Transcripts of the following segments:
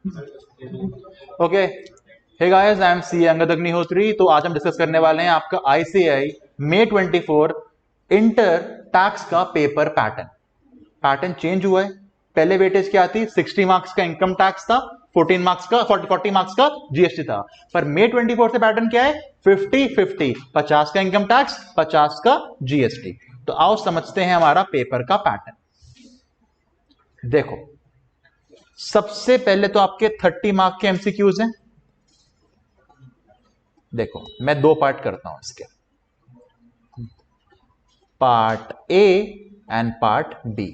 Okay, hey guys, I am C Angad Agnihotri. तो आज हम डिस्कस करने वाले हैं आपका आईसीआई May 24 इंटर टैक्स का पेपर पैटर्न चेंज हुआ है। पहले वेटेज क्या थी? 60 मार्क्स का इनकम टैक्स था, 14 मार्क्स का 40 मार्क्स का जीएसटी था। पर May 24 से पैटर्न क्या है? 50-50, 50 का इनकम टैक्स, 50 का जीएसटी। तो आओ समझते हैं हमारा पेपर का पैटर्न। देखो, सबसे पहले तो आपके 30 मार्क के एमसीक्यूज हैं। देखो, मैं दो पार्ट करता हूं इसके, part A and part B,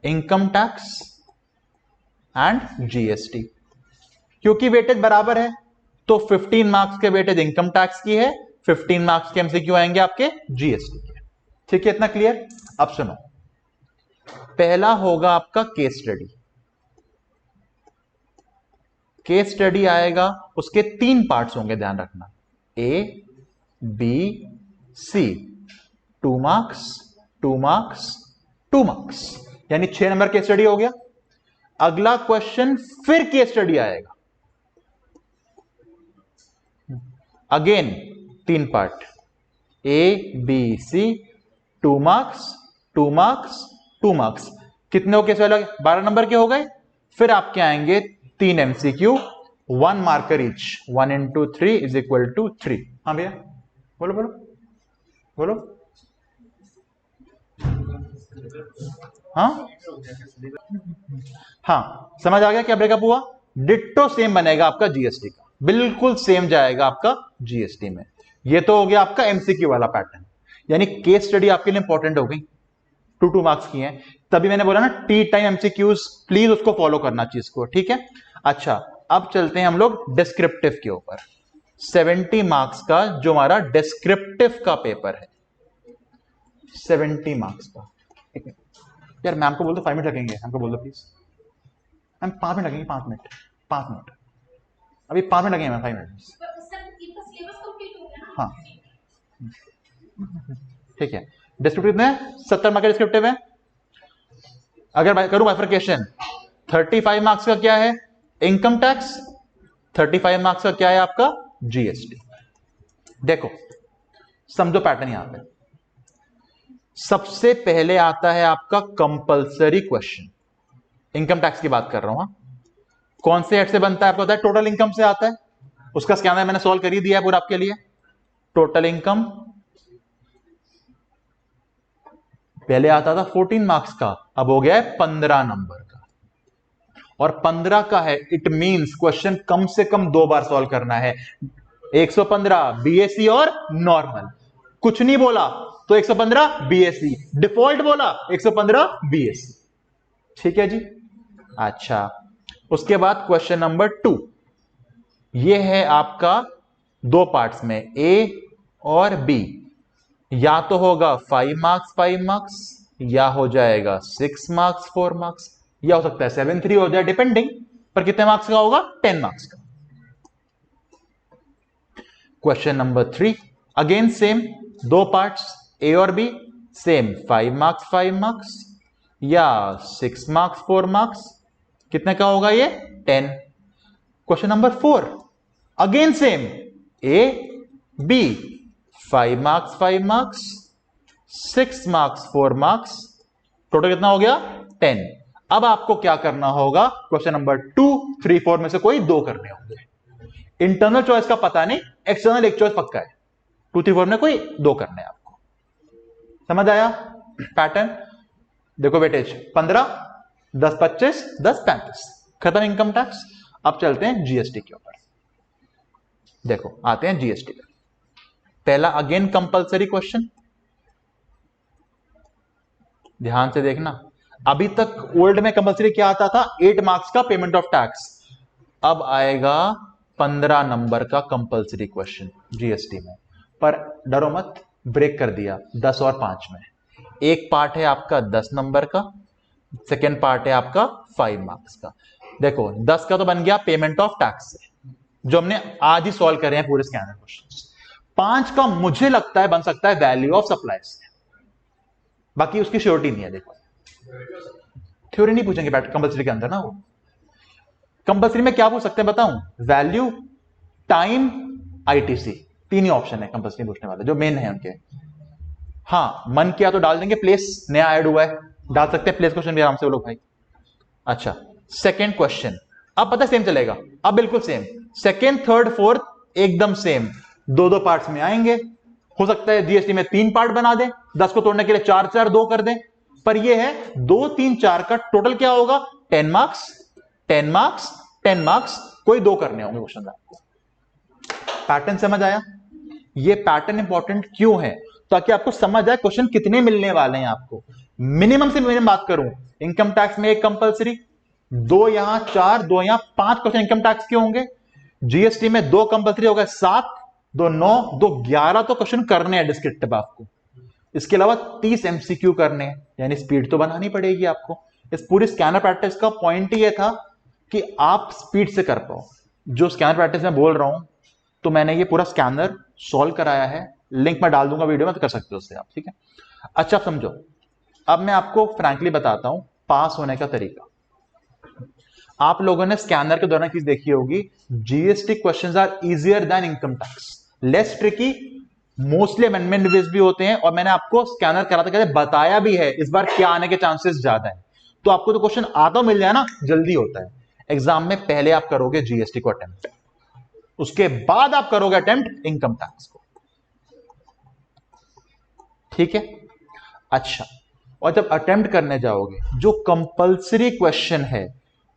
income tax and GST. क्योंकि वेटेज बराबर है तो 15 मार्क्स के वेटेज इनकम टैक्स की है, 15 मार्क्स के एमसीक्यू आएंगे आपके जीएसटी के। ठीक है, इतना क्लियर? अब सुनो, पहला होगा आपका केस स्टडी। केस स्टडी आएगा, उसके 3 पार्ट्स होंगे, ध्यान रखना, A B C, 2 marks 2 marks 2 marks, यानी 6 नंबर केस स्टडी हो गया। अगला क्वेश्चन फिर केस स्टडी आएगा, again 3 part, A B C, 2 marks 2 marks 2 marks. कितने हो केस वाले? 12 नंबर के हो गए। फिर आपके आएंगे 3 MCQ, 1 marker each, 1 into 3 is equal to 3। हाँ भैया, बोलो बोलो बोलो। हाँ हाँ, समझ आ गया क्या ब्रेकअप हुआ? डिट्टो सेम बनेगा आपका जीएसटी का, बिल्कुल सेम जाएगा आपका जीएसटी में। ये तो हो गया आपका एमसीक्यू वाला पैटर्न, यानी केस स्टडी आपके लिए इंपॉर्टेंट हो गई, 2 मार्क्स की है। तभी मैंने बोला ना, टी टाइम एमसीक्यूज, प्लीज उसको फॉलो करना चीज को, ठीक है। अच्छा, अब चलते हैं हम लोग डिस्क्रिप्टिव के ऊपर। 70 मार्क्स का जो हमारा डिस्क्रिप्टिव का पेपर है, 70 मार्क्स का। यार मैम को बोल दो 5 मिनट लगेंगे, हमको बोल दो प्लीज। मैम 5 मिनट लगेंगे, 5 मिनट 5 मिनट, अभी 5 मिनट लगेंगे मैम, 5 मिनट। हाँ ठीक है। डिस्क्रिप्टिव में 70 मार्क्स का डिस्क्रिप्टिव है। अगर मैं करूं बाइफरकेशन, 35 मार्क्स का क्या है? Income tax. 35 मार्क्स का क्या है आपका? जीएसटी। देखो, समझो पैटर्न यहां पे। सबसे पहले आता है आपका कंपलसरी क्वेश्चन, इनकम टैक्स की बात कर रहा हूं। कौन से हेड से बनता है आपको पता है? टोटल इनकम से आता है। उसका स्कैनर मैंने सॉल्व कर ही दिया है पूरा आपके लिए। टोटल इनकम पहले आता था 14 मार्क्स का, अब हो गया है 15 नंबर का। और 15 का है, इट मींस क्वेश्चन कम से कम 2 बार सॉल्व करना है। 115 बीएससी और नॉर्मल, कुछ नहीं बोला तो 115 बीएससी, डिफॉल्ट बोला 115 बीएससी। ठीक है जी। अच्छा, उसके बाद क्वेश्चन नंबर 2, यह है आपका 2 पार्ट्स में, ए और बी। या तो होगा 5 मार्क्स 5 मार्क्स, या हो जाएगा 6 मार्क्स 4 मार्क्स, या हो सकता है 7-3 हो जाए, डिपेंडिंग। पर कितने मार्क्स का होगा? 10 मार्क्स का। Question number 3, again same, 2 parts, A और बी, सेम 5 मार्क्स 5 मार्क्स, या 6 मार्क्स 4 मार्क्स। कितने का होगा ये? 10। Question number 4, again same, A B, 5 marks 5 marks, 6 marks 4 marks, total कितना हो गया? 10। अब आपको क्या करना होगा? क्वेश्चन नंबर 2, 3, 4 में से कोई 2 करने होंगे। इंटरनल चॉइस का पता नहीं, एक्सटर्नल एक चॉइस पक्का है। 2, 3, 4 में कोई 2 करने हैं आपको। समझ आया पैटर्न? देखो वेटेज 15, 10 25, 10 35, खत्म इनकम टैक्स। अब चलते हैं जीएसटी के ऊपर। देखो, आते हैं जीएसटी पे। पहला अगेन कंपलसरी क्वेश्चन, ध्यान से देखना। अभी तक ओल्ड में कंपलसरी क्या आता था? 8 मार्क्स का पेमेंट ऑफ टैक्स। अब आएगा 15 नंबर का कंपलसरी क्वेश्चन जीएसटी में। पर डरो मत, ब्रेक कर दिया 10 और 5 में। एक पार्ट है आपका 10 नंबर का, सेकेंड पार्ट है आपका 5 मार्क्स का। देखो, 10 का तो बन गया पेमेंट ऑफ टैक्स से, जो हमने आज ही सॉल्व करे हैं पूरे स्कैनर क्वेश्चन। 5 का मुझे लगता है बन सकता है वैल्यू ऑफ सप्लाई से, बाकी उसकी श्योरिटी नहीं है। देखो, थ्योरी नहीं पूछेंगे कंपलसरी के अंदर ना वो। कंपल्सरी में क्या पूछ सकते हैं बताऊं? वैल्यू, टाइम, आईटीसी, तीन ही ऑप्शन है कंपल्सरी पूछने वाले जो मेन है उनके। हाँ, मन किया तो डाल देंगे प्लेस, नया ऐड हुआ है, डाल सकते हैं प्लेस क्वेश्चन भी आराम से वो लोग भाई। अच्छा, सेकेंड क्वेश्चन, अब पता सेम चलेगा, अब बिल्कुल सेम, सेकेंड थर्ड फोर्थ एकदम सेम, दो दो पार्ट्स में आएंगे। हो सकता है जीएसटी में 3 पार्ट बना दें, 10 को तोड़ने के लिए 4 4 2 कर दें, पर यह है 2 3 4 का टोटल क्या होगा? 10 मार्क्स, 10 मार्क्स, 10 मार्क्स, कोई 2 करने होंगे क्वेश्चन का। पैटर्न समझ आया? ये पैटर्न इंपॉर्टेंट क्यों है? ताकि आपको समझ आए क्वेश्चन कितने मिलने वाले हैं आपको। मिनिमम से मिनिमम बात करूं, इनकम टैक्स में 1 कंपल्सरी, 2 यहां, 4, 2 यहां, 5 क्वेश्चन इनकम टैक्स के होंगे। जीएसटी में 2 कंपल्सरी हो गए, 7, 2 9, 2 11 तो क्वेश्चन करने हैं डिस्क्रिप्टिव आपको। इसके अलावा 30 एमसीक्यू करने हैं, यानी स्पीड तो बनानी पड़ेगी आपको। इस पूरी स्कैनर प्रैक्टिस का पॉइंट ही यह था कि आप स्पीड से कर पाओ। जो स्कैनर प्रैक्टिस में बोल रहा हूं, तो मैंने ये पूरा स्कैनर सॉल्व कराया है, लिंक मैं डाल दूंगा वीडियो में, तो कर सकते हो उससे आप, ठीक है। अच्छा, आप समझो, अब मैं आपको फ्रैंकली बताता हूं पास होने का तरीका। आप लोगों ने स्कैनर के दौरान चीज देखी होगी, GST questions are easier than income tax, less tricky, mostly amendment based भी होते हैं, और मैंने आपको स्कैनर कराते कराते बताया भी है इस बार क्या आने के चांसेस ज्यादा है। तो आपको तो क्वेश्चन आता मिल जाए ना, जल्दी होता है। एग्जाम में पहले आप करोगे जीएसटी को अटेम्प्ट, उसके बाद आप करोगे अटेम्प्ट इनकम टैक्स को, ठीक है। अच्छा, और जब अटेम्प्ट करने जाओगे, जो कंपल्सरी क्वेश्चन है,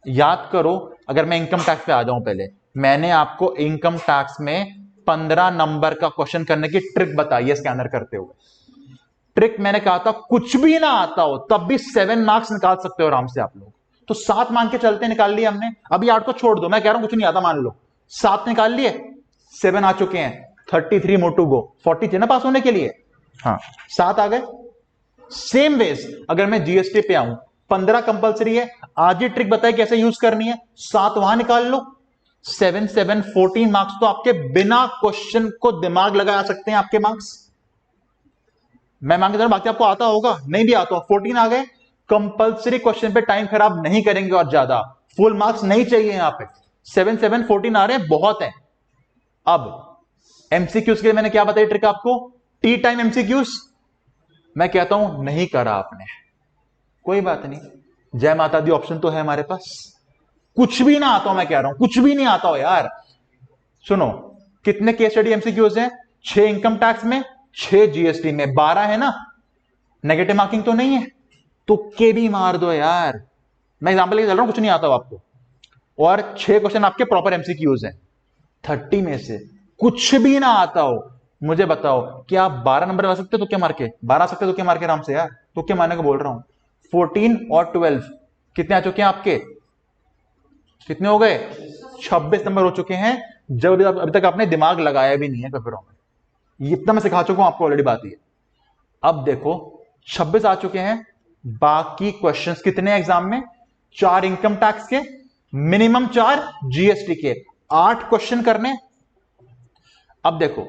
याद करो, अगर मैं इनकम टैक्स पे आ जाऊं, पहले मैंने आपको इनकम टैक्स में 15 नंबर का क्वेश्चन करने की ट्रिक बताई है स्कैनर करते हुए। ट्रिक मैंने कहा था कुछ भी ना आता हो तब भी 7 मार्क्स निकाल सकते हो आराम से आप लोग। तो 7 मान के चलते निकाल लिया हमने, अभी 8 को छोड़ दो, मैं कह रहा हूं कुछ नहीं आता, मान लो 7 निकाल लिए, 7 आ चुके हैं, 33 मोर टू गो, 40 थे ना पास होने के लिए, हाँ 7 आ गए। सेम वेज अगर मैं जीएसटी पे आऊं, 15 कंपल्सरी है, आज ये ट्रिक बताए कैसे यूज करनी है, 7 वहां निकाल लो, 7 7 14 मार्क्स तो आपके बिना क्वेश्चन को दिमाग लगा सकते हैं आपके मार्क्स। मैं मांग के बाकी आपको आता होगा, नहीं भी आता, 14 आ गए। कंपल्सरी क्वेश्चन पे टाइम खराब नहीं करेंगे और ज्यादा, फुल मार्क्स नहीं चाहिए यहां पे, 7 7 14 आ रहे हैं, बहुत है। अब एमसीक्यूज के लिए मैंने क्या बताई ट्रिक आपको, टी टाइम एमसीक्यूज, मैं कहता हूं नहीं करा आपने, कोई बात नहीं, जय माता दी ऑप्शन तो है हमारे पास। कुछ भी ना आता हो, मैं कह रहा हूं कुछ भी नहीं आता हो यार, सुनो, कितने केस स्टडी एमसीक्यूज हैं? 6 इनकम टैक्स में, 6 जीएसटी में, 12 है ना, नेगेटिव मार्किंग तो नहीं है, तुक्के भी मार दो यार, मैं एग्जांपल लेके चल रहा हूं, कुछ नहीं आता हो आपको, और 6 क्वेश्चन आपके प्रॉपर एमसीक्यूज हैं। 30 में से कुछ भी ना आता हो, मुझे बताओ क्या आप 12 नंबर ला सकते हो तुक्के मार के? 12 सकते हो तुक्के मार के आराम से यार, तुक्के मारने को बोल रहा हूं। 14 और 12 कितने आ चुके हैं आपके? कितने हो गए? 26 नंबर हो चुके हैं, जब अभी तक आपने दिमाग लगाया भी नहीं है पेपरों में, इतना मैं सिखा चुका हूं आपको ऑलरेडी, बात ये। अब देखो 26 आ चुके हैं, बाकी क्वेश्चंस कितने एग्जाम में? 4 इनकम टैक्स के, मिनिमम 4 जीएसटी के, 8 क्वेश्चन करने। अब देखो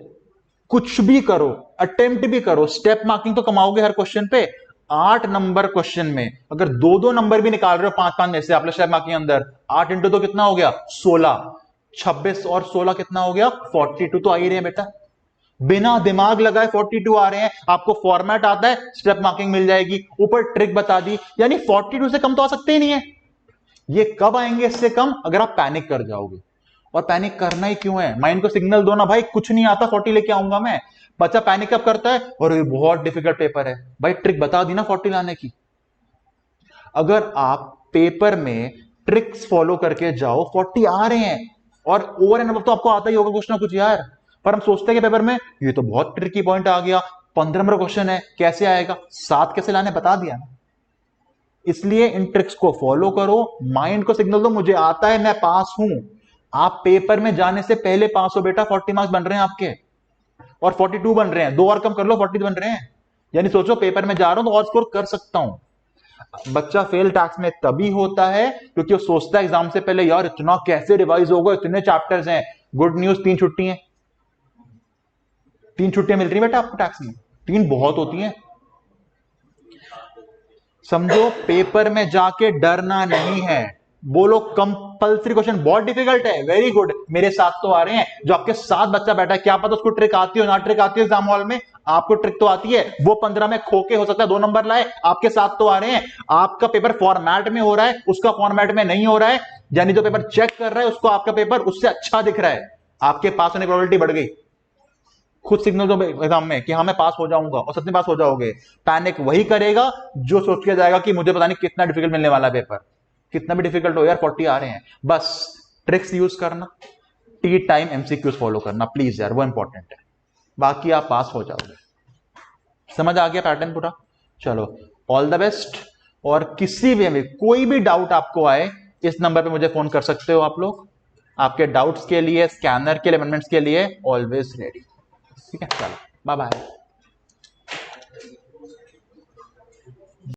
कुछ भी करो, अटेम्प्ट भी करो, स्टेप मार्किंग तो कमाओगे हर क्वेश्चन पे। 8 नंबर क्वेश्चन में अगर 2-2 नंबर भी निकाल रहे हो 5-5 में से आप लोग स्टेप मार्किंग अंदर, 8 इंटू तो कितना हो गया? 16, 26 और 16 कितना हो गया? 42 तो आ ही रहे हैं बेटा, बिना दिमाग लगाए 42 आ रहे हैं। आपको फॉर्मेट आता है, स्टेप मार्किंग मिल जाएगी, ऊपर ट्रिक बता दी, यानी 42 से कम तो आ सकते ही नहीं है। ये कब आएंगे इससे कम? अगर आप पैनिक कर जाओगे, और पैनिक करना ही क्यों है? माइंड को सिग्नल दो ना भाई, कुछ नहीं आता 40 लेके आऊंगा मैं। बच्चा पैनिक कब करता है? और ये बहुत डिफिकल्ट पेपर है, भाई ट्रिक बता दी ना 40 लाने की। अगर आप पेपर में ट्रिक्स फॉलो करके जाओ, 40 आ रहे हैं, और ओवर एंड अबव तो आपको आता ही होगा कुछ ना कुछ यार। पर हम सोचते हैं कि पेपर में ये तो बहुत ट्रिकी पॉइंट आ गया, 15 नंबर क्वेश्चन है, कैसे आएगा? 7 कैसे लाने बता दिया ना। इसलिए इन ट्रिक्स को फॉलो करो, माइंड को सिग्नल दो मुझे आता है, मैं पास हूं। आप पेपर में जाने से पहले पास हो बेटा, 40 मार्क्स बन रहे हैं आपके, और 42 बन रहे हैं, 2 और कम कर लो, 40 बन रहे हैं। यानी सोचो पेपर में जा रहा हूं तो और स्कोर कर सकता हूं। बच्चा फेल टैक्स में तभी होता है क्योंकि वो सोचता है एग्जाम से पहले यार इतना कैसे रिवाइज होगा, इतने चैप्टर्स हैं। गुड न्यूज, 3 छुट्टी हैं, 3 छुट्टियां मिल रही है बेटा आपको टैक्स में, 3 बहुत होती हैं। समझो पेपर में जाके डरना नहीं है, बोलो कंपल्सरी क्वेश्चन बहुत डिफिकल्ट है, वेरी गुड, मेरे साथ तो आ रहे हैं। जो आपके साथ बच्चा बैठा है, क्या पता उसको ट्रिक आती हो ना ट्रिक आती है एग्जाम हॉल में, आपको ट्रिक तो आती है, वो 15 में खो के हो सकता है 2 नंबर लाए, आपके साथ तो आ रहे हैं। आपका पेपर फॉर्मेट में हो रहा है, उसका फॉर्मेट में नहीं हो रहा है, यानी जो पेपर चेक कर रहा है उसको आपका पेपर उससे अच्छा दिख रहा है, आपके पास होने की प्रोबेबिलिटी बढ़ गई। खुद सिग्नल दो एग्जाम में कि हाँ मैं पास हो जाऊंगा, और सच में पास हो जाओगे। पैनिक वही करेगा जो सोच के जाएगा कि मुझे पता नहीं कितना डिफिकल्ट मिलने वाला है पेपर, कितना भी डिफिकल्ट हो यार 40 आ रहे हैं। बस ट्रिक्स यूज करना, टी टाइम एमसीक्यूज फॉलो करना प्लीज यार, वो इंपॉर्टेंट है, बाकी आप पास हो जाओगे। समझ आ गया पैटर्न पूरा? चलो ऑल द बेस्ट। और किसी भी में कोई भी डाउट आपको आए, इस नंबर पे मुझे फोन कर सकते हो आप लोग, आपके डाउट्स के लिए, स्कैनर के लिए, अमेंडमेंट्स के लिए ऑलवेज रेडी। ठीक है, चलो बाय बाय।